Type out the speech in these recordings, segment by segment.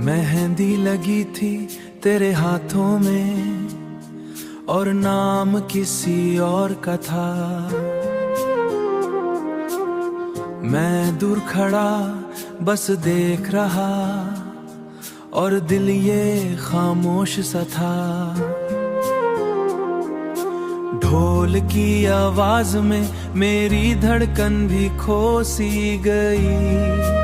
मेहंदी लगी थी तेरे हाथों में और नाम किसी और का था। मैं दूर खड़ा बस देख रहा और दिल ये खामोश सा था। ढोल की आवाज में मेरी धड़कन भी खो सी गई।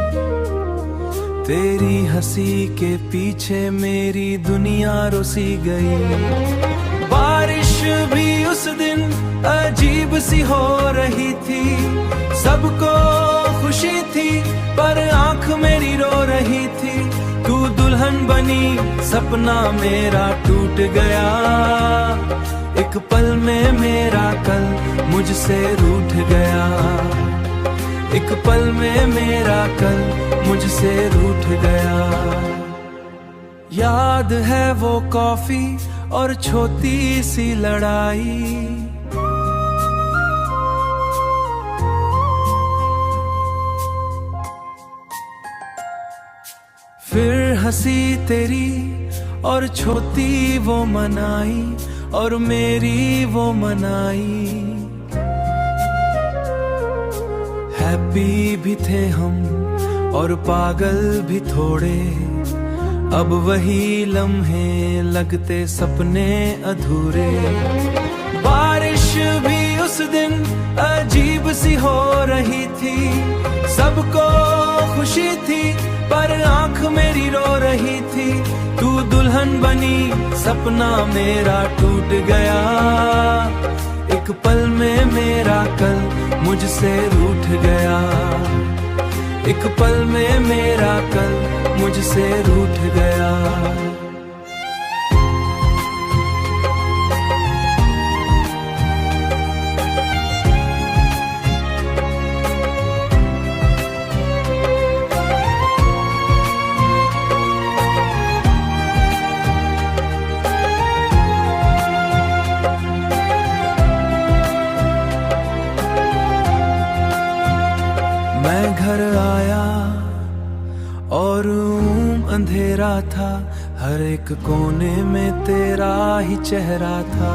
तेरी हंसी के पीछे मेरी दुनिया रुसी गई। बारिश भी उस दिन अजीब सी हो रही थी। सबको खुशी थी पर आंख मेरी रो रही थी। तू दुल्हन बनी सपना मेरा टूट गया। एक पल में मेरा कल मुझसे रूठ गया। एक पल में मेरा कल मुझसे रूठ गया। याद है वो कॉफी और छोटी सी लड़ाई। फिर हंसी तेरी और छोटी वो मनाई और मेरी वो मनाई। हैप्पी भी थे हम और पागल भी थोड़े। अब वही लम्हे लगते सपने अधूरे। बारिश भी उस दिन अजीब सी हो रही थी। सबको खुशी थी पर आंख मेरी रो रही थी। तू दुल्हन बनी सपना मेरा टूट गया। एक पल में मेरा कल मुझसे रूठ गया। एक पल में मेरा कल मुझसे रूठ गया। मैं घर आया और रूम अंधेरा था। हर एक कोने में तेरा ही चेहरा था।